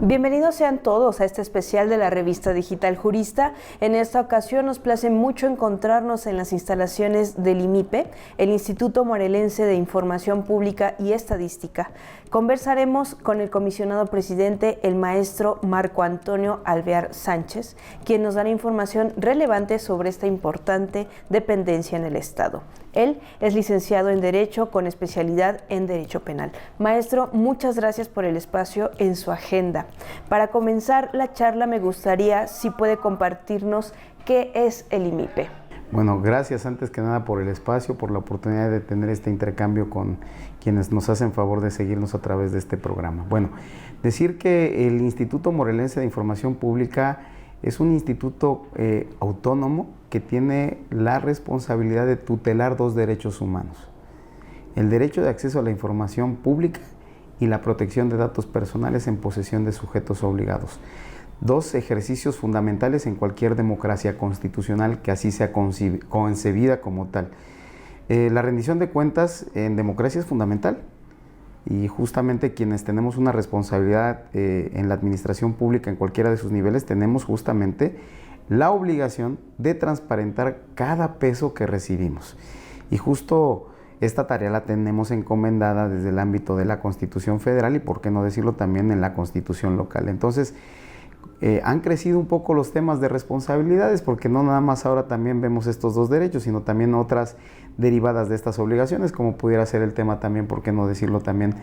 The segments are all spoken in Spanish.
Bienvenidos sean todos a este especial de la revista digital Jurista. En esta ocasión nos place mucho encontrarnos en las instalaciones del IMIPE, el Instituto Morelense de Información Pública y Estadística. Conversaremos con el comisionado presidente, el maestro Marco Antonio Alvear Sánchez, quien nos dará información relevante sobre esta importante dependencia en el Estado. Él es licenciado en Derecho con especialidad en Derecho Penal. Maestro, muchas gracias por el espacio en su agenda. Para comenzar la charla, me gustaría si puede compartirnos qué es el IMIPE. Bueno, gracias antes que nada por el espacio, por la oportunidad de tener este intercambio con quienes nos hacen favor de seguirnos a través de este programa. Bueno, decir que el Instituto Morelense de Información Pública es un instituto autónomo que tiene la responsabilidad de tutelar dos derechos humanos: el derecho de acceso a la información pública y la protección de datos personales en posesión de sujetos obligados. Dos ejercicios fundamentales en cualquier democracia constitucional que así sea concebida como tal. La rendición de cuentas en democracia es fundamental y justamente quienes tenemos una responsabilidad en la administración pública en cualquiera de sus niveles tenemos justamente la obligación de transparentar cada peso que recibimos. Y justo esta tarea la tenemos encomendada desde el ámbito de la Constitución Federal y, por qué no decirlo, también en la Constitución local. Entonces, han crecido un poco los temas de responsabilidades, porque no nada más ahora también vemos estos dos derechos, sino también otras derivadas de estas obligaciones, como pudiera ser el tema también, por qué no decirlo también,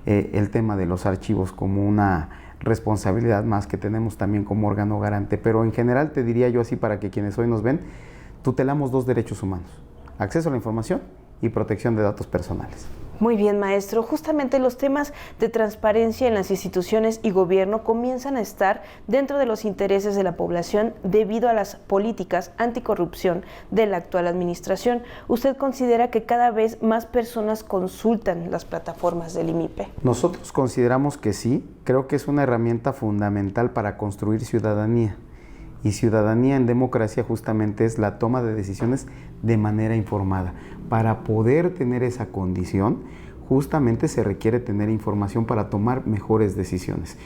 el tema de los archivos como una responsabilidad más que tenemos también como órgano garante. Pero en general te diría yo así, para que quienes hoy nos ven, tutelamos dos derechos humanos: acceso a la información y protección de datos personales. Muy bien, maestro. Justamente los temas de transparencia en las instituciones y gobierno comienzan a estar dentro de los intereses de la población debido a las políticas anticorrupción de la actual administración. ¿Usted considera que cada vez más personas consultan las plataformas del IMIPE? Nosotros consideramos que sí. Creo que es una herramienta fundamental para construir ciudadanía. Y ciudadanía en democracia justamente es la toma de decisiones de manera informada. Para poder tener esa condición, justamente se requiere tener información para tomar mejores decisiones.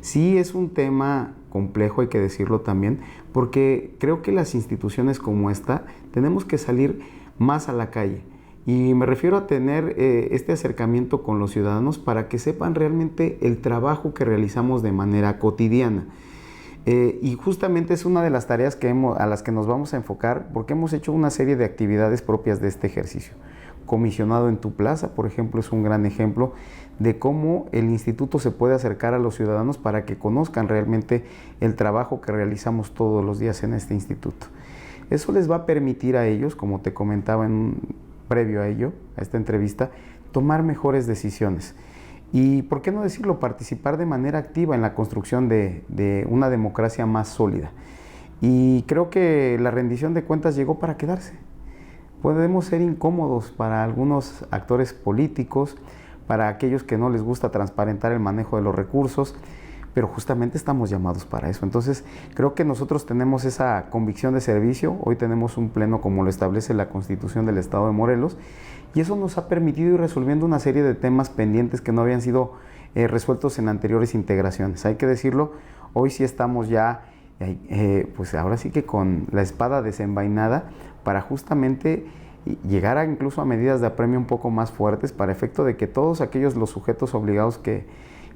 Sí es un tema complejo, hay que decirlo también, porque creo que las instituciones como esta tenemos que salir más a la calle. Y me refiero a tener este acercamiento con los ciudadanos para que sepan realmente el trabajo que realizamos de manera cotidiana. Y justamente es una de las tareas a las que nos vamos a enfocar, porque hemos hecho una serie de actividades propias de este ejercicio. Comisionado en tu plaza, por ejemplo, es un gran ejemplo de cómo el instituto se puede acercar a los ciudadanos para que conozcan realmente el trabajo que realizamos todos los días en este instituto. Eso les va a permitir a ellos, como te comentaba previo a ello, a esta entrevista, tomar mejores decisiones. Y, ¿por qué no decirlo?, participar de manera activa en la construcción de una democracia más sólida. Y creo que la rendición de cuentas llegó para quedarse. Podemos ser incómodos para algunos actores políticos, para aquellos que no les gusta transparentar el manejo de los recursos, pero justamente estamos llamados para eso. Entonces, creo que nosotros tenemos esa convicción de servicio. Hoy tenemos un pleno como lo establece la Constitución del Estado de Morelos, y eso nos ha permitido ir resolviendo una serie de temas pendientes que no habían sido resueltos en anteriores integraciones. Hay que decirlo, hoy sí estamos ya, pues ahora sí que con la espada desenvainada para justamente llegar incluso a medidas de apremio un poco más fuertes para efecto de que todos aquellos los sujetos obligados que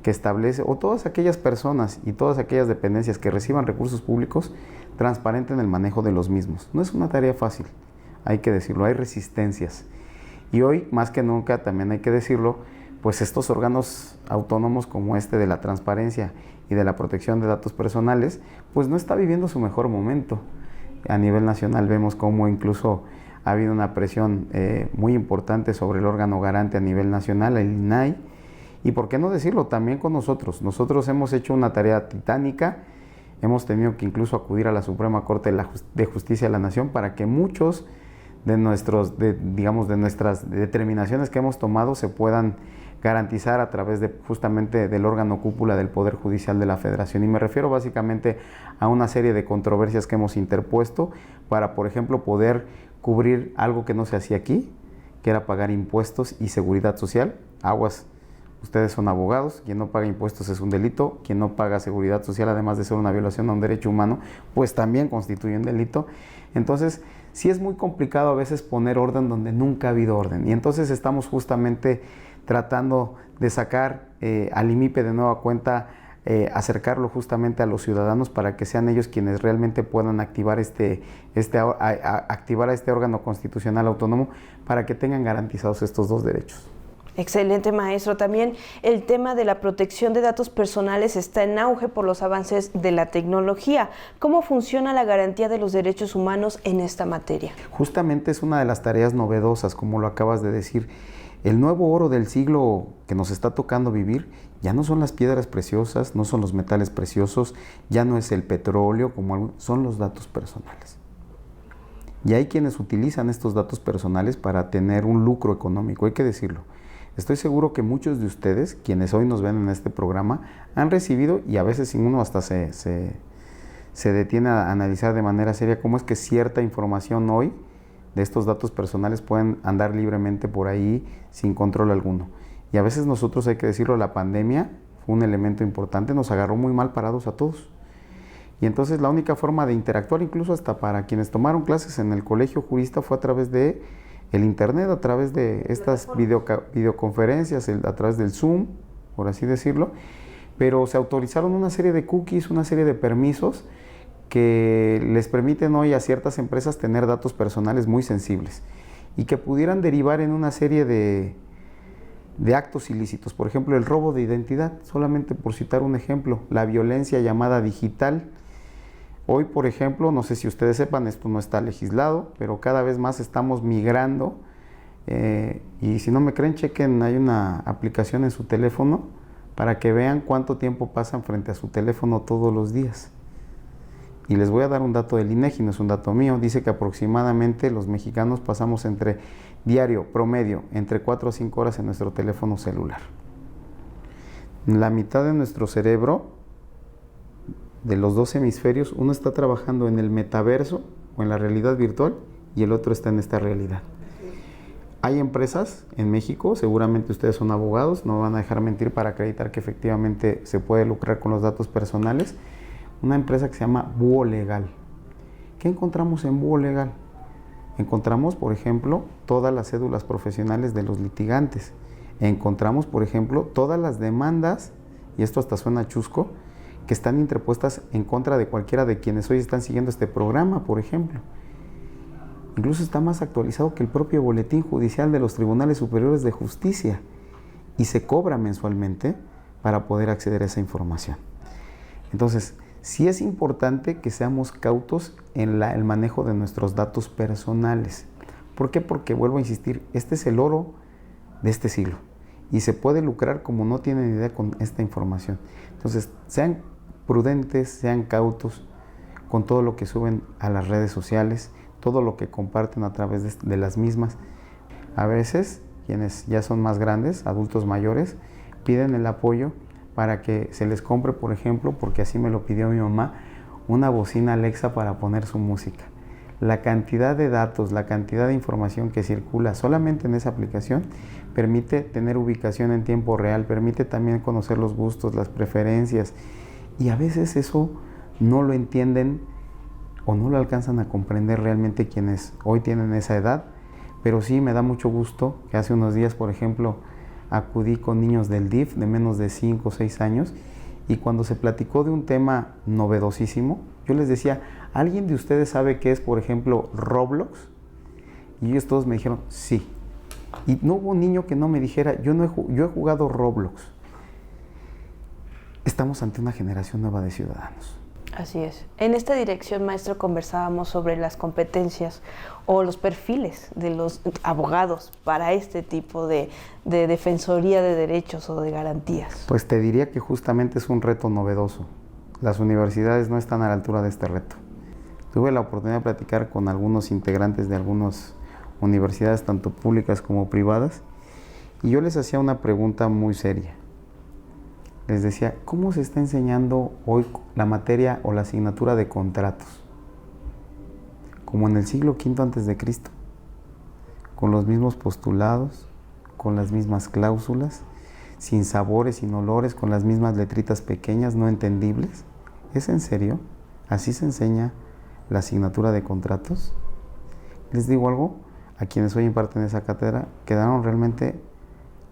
establece, o todas aquellas personas y todas aquellas dependencias que reciban recursos públicos, transparenten el manejo de los mismos. No es una tarea fácil, hay que decirlo, hay resistencias. Y hoy, más que nunca, también hay que decirlo, pues estos órganos autónomos como este de la transparencia y de la protección de datos personales, pues no está viviendo su mejor momento. A nivel nacional vemos cómo incluso ha habido una presión muy importante sobre el órgano garante a nivel nacional, el INAI, y por qué no decirlo, también con nosotros. Nosotros hemos hecho una tarea titánica, hemos tenido que incluso acudir a la Suprema Corte de Justicia de la Nación para que muchos de nuestras determinaciones que hemos tomado se puedan garantizar a través de justamente del órgano cúpula del Poder Judicial de la Federación. Y me refiero básicamente a una serie de controversias que hemos interpuesto para, por ejemplo, poder cubrir algo que no se hacía aquí, que era pagar impuestos y seguridad social. Aguas, ustedes son abogados, quien no paga impuestos es un delito, quien no paga seguridad social, además de ser una violación a un derecho humano, pues también constituye un delito. Entonces, sí es muy complicado a veces poner orden donde nunca ha habido orden. Y entonces estamos justamente tratando de sacar al IMIPE de nueva cuenta, acercarlo justamente a los ciudadanos para que sean ellos quienes realmente puedan activar activar a este órgano constitucional autónomo para que tengan garantizados estos dos derechos. Excelente, maestro. También el tema de la protección de datos personales está en auge por los avances de la tecnología. ¿Cómo funciona la garantía de los derechos humanos en esta materia? Justamente es una de las tareas novedosas, como lo acabas de decir. El nuevo oro del siglo que nos está tocando vivir ya no son las piedras preciosas, no son los metales preciosos, ya no es el petróleo, son los datos personales. Y hay quienes utilizan estos datos personales para tener un lucro económico, hay que decirlo. Estoy seguro que muchos de ustedes, quienes hoy nos ven en este programa, han recibido, y a veces uno hasta se detiene a analizar de manera seria cómo es que cierta información hoy de estos datos personales pueden andar libremente por ahí sin control alguno. Y a veces nosotros, hay que decirlo, la pandemia fue un elemento importante, nos agarró muy mal parados a todos. Y entonces la única forma de interactuar, incluso hasta para quienes tomaron clases en el colegio jurista, fue a través de el internet, a través de estas videoconferencias, a través del Zoom, por así decirlo, pero se autorizaron una serie de cookies, una serie de permisos que les permiten hoy a ciertas empresas tener datos personales muy sensibles y que pudieran derivar en una serie de actos ilícitos. Por ejemplo, el robo de identidad, solamente por citar un ejemplo, la violencia llamada digital. Hoy, por ejemplo, no sé si ustedes sepan, esto no está legislado, pero cada vez más estamos migrando, y si no me creen, chequen, hay una aplicación en su teléfono para que vean cuánto tiempo pasan frente a su teléfono todos los días. Y les voy a dar un dato del INEGI, no es un dato mío, dice que aproximadamente los mexicanos pasamos diario, promedio, entre 4 a 5 horas en nuestro teléfono celular. La mitad de nuestro cerebro, de los dos hemisferios, uno está trabajando en el metaverso o en la realidad virtual y el otro está en esta realidad. Hay empresas en México, seguramente ustedes son abogados, no van a dejar mentir para acreditar que efectivamente se puede lucrar con los datos personales. Una empresa que se llama Búho Legal. ¿Qué encontramos en Búho Legal? Encontramos, por ejemplo, todas las cédulas profesionales de los litigantes. Encontramos, por ejemplo, todas las demandas, y esto hasta suena chusco, que están interpuestas en contra de cualquiera de quienes hoy están siguiendo este programa, por ejemplo. Incluso está más actualizado que el propio boletín judicial de los Tribunales Superiores de Justicia y se cobra mensualmente para poder acceder a esa información. Entonces, sí es importante que seamos cautos en el manejo de nuestros datos personales. ¿Por qué? Porque, vuelvo a insistir, este es el oro de este siglo y se puede lucrar como no tienen idea con esta información. Entonces, sean prudentes, sean cautos con todo lo que suben a las redes sociales, todo lo que comparten a través de las mismas. A veces, quienes ya son más grandes, adultos mayores, piden el apoyo para que se les compre, por ejemplo, porque así me lo pidió mi mamá, una bocina Alexa para poner su música. La cantidad de datos, la cantidad de información que circula solamente en esa aplicación permite tener ubicación en tiempo real, permite también conocer los gustos, las preferencias, y a veces eso no lo entienden o no lo alcanzan a comprender realmente quienes hoy tienen esa edad, pero sí me da mucho gusto que hace unos días, por ejemplo, acudí con niños del DIF de menos de 5 o 6 años y cuando se platicó de un tema novedosísimo, yo les decía, ¿alguien de ustedes sabe qué es, por ejemplo, Roblox? Y ellos todos me dijeron, sí. Y no hubo un niño que no me dijera, yo he jugado Roblox. Estamos ante una generación nueva de ciudadanos. Así es. En esta dirección, maestro, conversábamos sobre las competencias o los perfiles de los abogados para este tipo de defensoría de derechos o de garantías. Pues te diría que justamente es un reto novedoso. Las universidades no están a la altura de este reto. Tuve la oportunidad de platicar con algunos integrantes de algunas universidades, tanto públicas como privadas, y yo les hacía una pregunta muy seria. Les decía, ¿cómo se está enseñando hoy la materia o la asignatura de contratos? Como en el siglo V a.C. con los mismos postulados, con las mismas cláusulas, sin sabores, sin olores, con las mismas letritas pequeñas, no entendibles. ¿Es en serio? ¿Así se enseña la asignatura de contratos? Les digo algo, a quienes hoy imparten esa cátedra quedaron realmente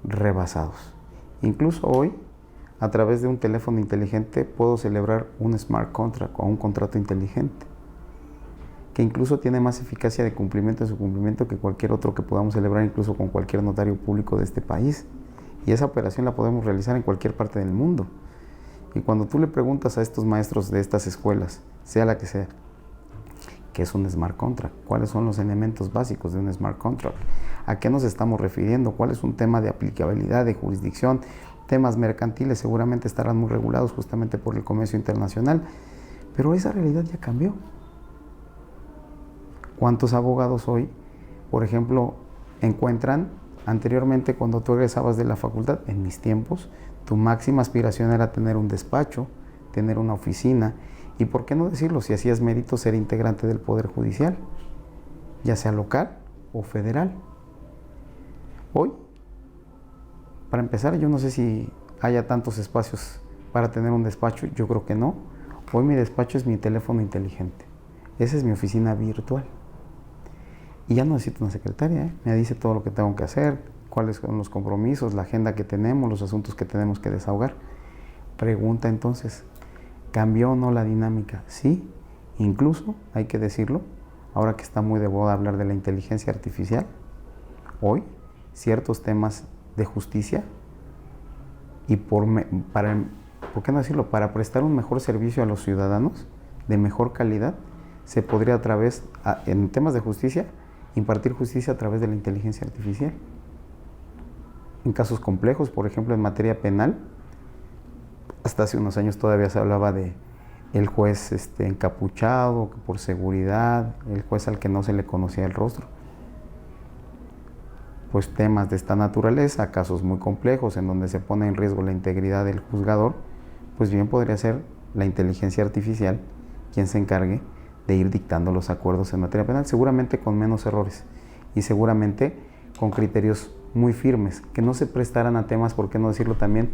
rebasados. Incluso hoy, a través de un teléfono inteligente, puedo celebrar un smart contract o un contrato inteligente, que incluso tiene más eficacia de cumplimiento en su cumplimiento que cualquier otro que podamos celebrar, incluso con cualquier notario público de este país. Y esa operación la podemos realizar en cualquier parte del mundo. Y cuando tú le preguntas a estos maestros de estas escuelas, sea la que sea, ¿qué es un smart contract? ¿Cuáles son los elementos básicos de un smart contract? ¿A qué nos estamos refiriendo? ¿Cuál es un tema de aplicabilidad, de jurisdicción? Temas mercantiles seguramente estarán muy regulados justamente por el comercio internacional, pero esa realidad ya cambió. ¿Cuántos abogados hoy, por ejemplo, encuentran anteriormente cuando tú egresabas de la facultad, en mis tiempos, tu máxima aspiración era tener un despacho, tener una oficina, y por qué no decirlo, si hacías mérito, ser integrante del Poder Judicial, ya sea local o federal? Hoy, para empezar, yo no sé si haya tantos espacios para tener un despacho, yo creo que no. Hoy mi despacho es mi teléfono inteligente, esa es mi oficina virtual. Y ya no necesito una secretaria, me dice todo lo que tengo que hacer, cuáles son los compromisos, la agenda que tenemos, los asuntos que tenemos que desahogar. Pregunta entonces, ¿cambió o no la dinámica? Sí, incluso, hay que decirlo, ahora que está muy de moda hablar de la inteligencia artificial, hoy ciertos temas de justicia y ¿por qué no decirlo? Para prestar un mejor servicio a los ciudadanos, de mejor calidad, se podría en temas de justicia, impartir justicia a través de la inteligencia artificial. En casos complejos, por ejemplo, en materia penal, hasta hace unos años todavía se hablaba de el juez encapuchado, por seguridad, el juez al que no se le conocía el rostro. Pues temas de esta naturaleza, casos muy complejos en donde se pone en riesgo la integridad del juzgador, pues bien podría ser la inteligencia artificial quien se encargue de ir dictando los acuerdos en materia penal, seguramente con menos errores y seguramente con criterios muy firmes, que no se prestaran a temas, por qué no decirlo también,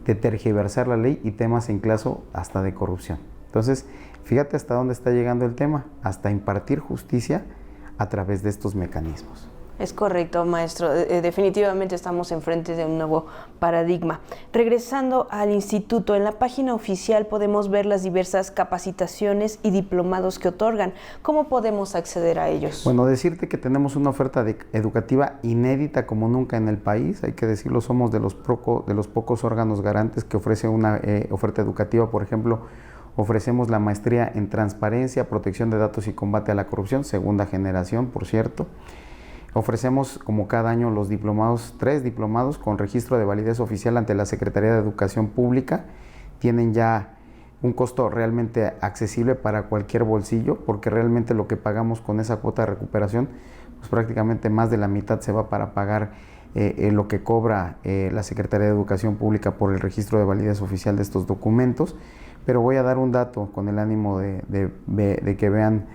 de tergiversar la ley y temas en caso hasta de corrupción. Entonces, fíjate hasta dónde está llegando el tema, hasta impartir justicia a través de estos mecanismos. Es correcto, maestro. Definitivamente estamos enfrente de un nuevo paradigma. Regresando al instituto, en la página oficial podemos ver las diversas capacitaciones y diplomados que otorgan. ¿Cómo podemos acceder a ellos? Bueno, decirte que tenemos una oferta educativa inédita como nunca en el país. Hay que decirlo, somos de los pocos órganos garantes que ofrece una oferta educativa. Por ejemplo, ofrecemos la maestría en transparencia, protección de datos y combate a la corrupción, segunda generación, por cierto. Ofrecemos como cada año los diplomados, 3 diplomados con registro de validez oficial ante la Secretaría de Educación Pública. Tienen ya un costo realmente accesible para cualquier bolsillo, porque realmente lo que pagamos con esa cuota de recuperación, pues prácticamente más de la mitad se va para pagar lo que cobra la Secretaría de Educación Pública por el registro de validez oficial de estos documentos. Pero voy a dar un dato con el ánimo de que vean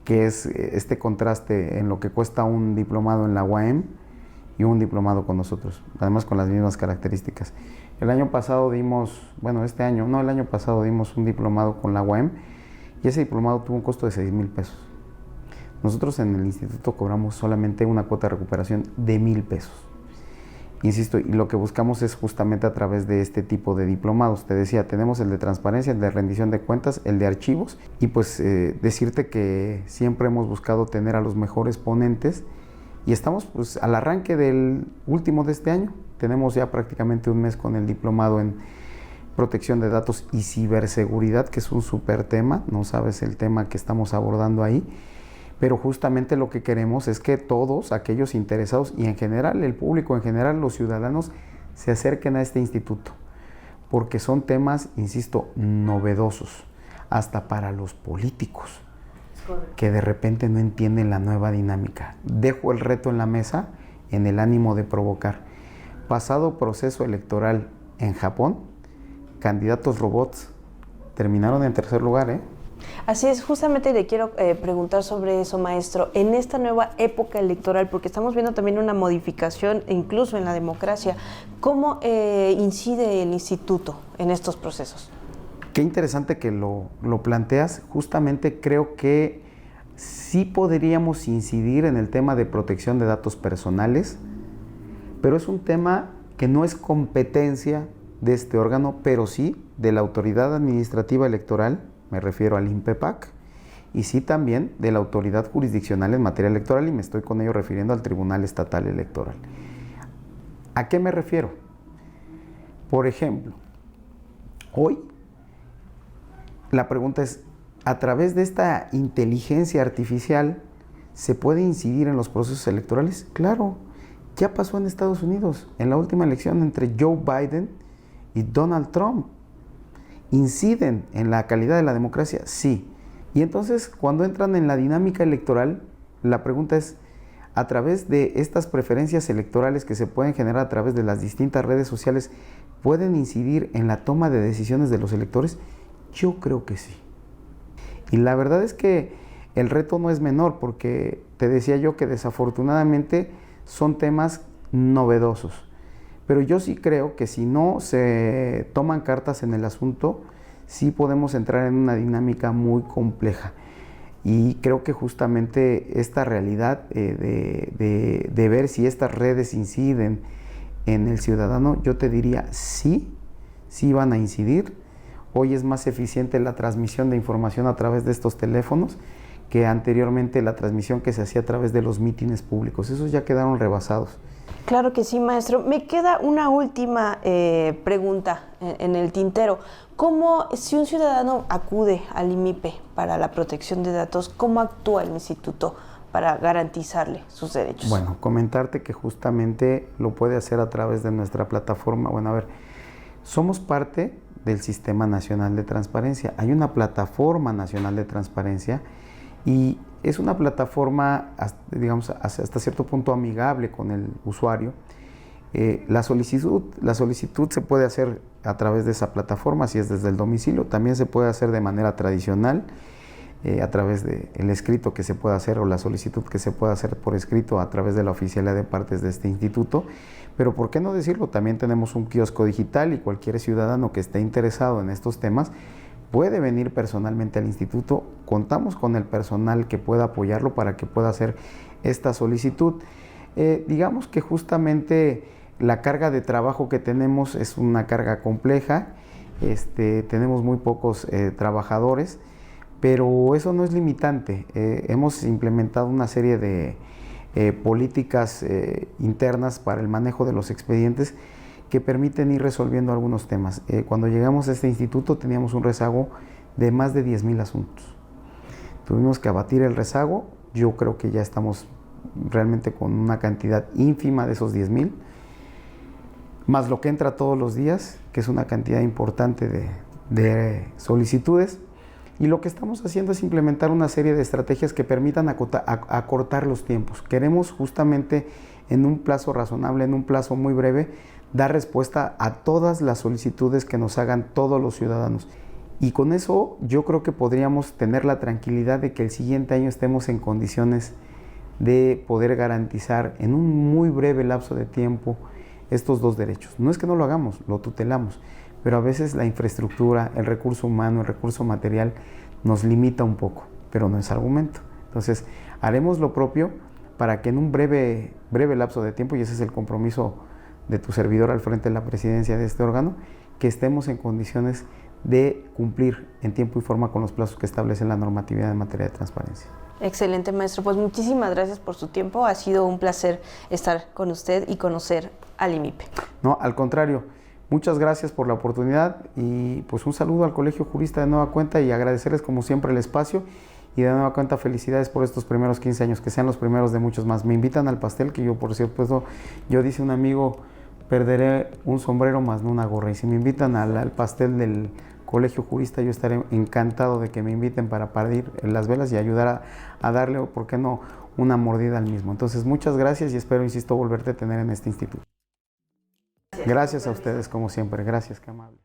que es este contraste en lo que cuesta un diplomado en la UAM y un diplomado con nosotros, además con las mismas características. El año pasado dimos un diplomado con la UAM y ese diplomado tuvo un costo de 6,000 pesos. Nosotros en el instituto cobramos solamente una cuota de recuperación de 1,000 pesos. Insisto, y lo que buscamos es justamente a través de este tipo de diplomados. Te decía, tenemos el de transparencia, el de rendición de cuentas, el de archivos, y pues decirte que siempre hemos buscado tener a los mejores ponentes y estamos pues al arranque del último de este año. Tenemos ya prácticamente un mes con el diplomado en protección de datos y ciberseguridad, que es un súper tema, no sabes el tema que estamos abordando ahí. Pero justamente lo que queremos es que todos aquellos interesados y en general el público, en general los ciudadanos, se acerquen a este instituto, porque son temas, insisto, novedosos, hasta para los políticos, que de repente no entienden la nueva dinámica. Dejo el reto en la mesa en el ánimo de provocar. Pasado proceso electoral en Japón, candidatos robots terminaron en tercer lugar, Así es, justamente le quiero preguntar sobre eso, maestro. En esta nueva época electoral, porque estamos viendo también una modificación incluso en la democracia, ¿cómo incide el instituto en estos procesos? Qué interesante que lo planteas. Justamente creo que sí podríamos incidir en el tema de protección de datos personales, pero es un tema que no es competencia de este órgano, pero sí de la Autoridad Administrativa Electoral, me refiero al INPEPAC, y sí también de la Autoridad Jurisdiccional en materia electoral, y me estoy con ello refiriendo al Tribunal Estatal Electoral. ¿A qué me refiero? Por ejemplo, hoy la pregunta es, ¿a través de esta inteligencia artificial se puede incidir en los procesos electorales? Claro, ya pasó en Estados Unidos, en la última elección entre Joe Biden y Donald Trump. ¿Inciden en la calidad de la democracia? Sí. Y entonces, cuando entran en la dinámica electoral, la pregunta es, a través de estas preferencias electorales que se pueden generar a través de las distintas redes sociales, ¿pueden incidir en la toma de decisiones de los electores? Yo creo que sí. Y la verdad es que el reto no es menor, porque te decía yo que desafortunadamente son temas novedosos. Pero yo sí creo que si no se toman cartas en el asunto, sí podemos entrar en una dinámica muy compleja. Y creo que justamente esta realidad de ver si estas redes inciden en el ciudadano, yo te diría sí, sí van a incidir. Hoy es más eficiente la transmisión de información a través de estos teléfonos que anteriormente la transmisión que se hacía a través de los mítines públicos. Esos ya quedaron rebasados. Claro que sí, maestro. Me queda una última pregunta en el tintero. ¿Cómo, si un ciudadano acude al IMIPE para la protección de datos, cómo actúa el instituto para garantizarle sus derechos? Bueno, comentarte que justamente lo puede hacer a través de nuestra plataforma. Bueno, a ver, somos parte del Sistema Nacional de Transparencia. Hay una plataforma nacional de transparencia y es una plataforma, digamos, hasta cierto punto amigable con el usuario. La solicitud se puede hacer a través de esa plataforma, si es desde el domicilio. También se puede hacer de manera tradicional, a través del escrito que se puede hacer o la solicitud que se puede hacer por escrito a través de la oficialía de partes de este instituto. Pero ¿por qué no decirlo? También tenemos un kiosco digital y cualquier ciudadano que esté interesado en estos temas puede venir personalmente al instituto. Contamos con el personal que pueda apoyarlo para que pueda hacer esta solicitud. Digamos que justamente la carga de trabajo que tenemos es una carga compleja. Tenemos muy pocos trabajadores, pero eso no es limitante. Hemos implementado una serie de políticas internas para el manejo de los expedientes que permiten ir resolviendo algunos temas. Cuando llegamos a este instituto teníamos un rezago de más de 10,000 asuntos. Tuvimos que abatir el rezago. Yo creo que ya estamos realmente con una cantidad ínfima de esos 10,000, más lo que entra todos los días, que es una cantidad importante de solicitudes. Y lo que estamos haciendo es implementar una serie de estrategias que permitan acortar los tiempos. Queremos justamente en un plazo razonable, en un plazo muy breve, dar respuesta a todas las solicitudes que nos hagan todos los ciudadanos. Y con eso yo creo que podríamos tener la tranquilidad de que el siguiente año estemos en condiciones de poder garantizar en un muy breve lapso de tiempo estos dos derechos. No es que no lo hagamos, lo tutelamos, pero a veces la infraestructura, el recurso humano, el recurso material nos limita un poco, pero no es argumento. Entonces, haremos lo propio para que en un breve lapso de tiempo, y ese es el compromiso de tu servidor al frente de la presidencia de este órgano, que estemos en condiciones de cumplir en tiempo y forma con los plazos que establece la normatividad en materia de transparencia. Excelente, maestro. Pues muchísimas gracias por su tiempo. Ha sido un placer estar con usted y conocer al IMIPE. No, al contrario. Muchas gracias por la oportunidad y pues un saludo al Colegio Jurista de nueva cuenta y agradecerles como siempre el espacio y de nueva cuenta felicidades por estos primeros 15 años, que sean los primeros de muchos más. Me invitan al pastel, que yo por cierto, yo dice un amigo, perderé un sombrero más no una gorra, y si me invitan al pastel del Colegio Jurista, yo estaré encantado de que me inviten para partir las velas y ayudar a darle, ¿por qué no?, una mordida al mismo. Entonces muchas gracias y espero, insisto, volverte a tener en este instituto. Gracias a ustedes como siempre, gracias, qué amable.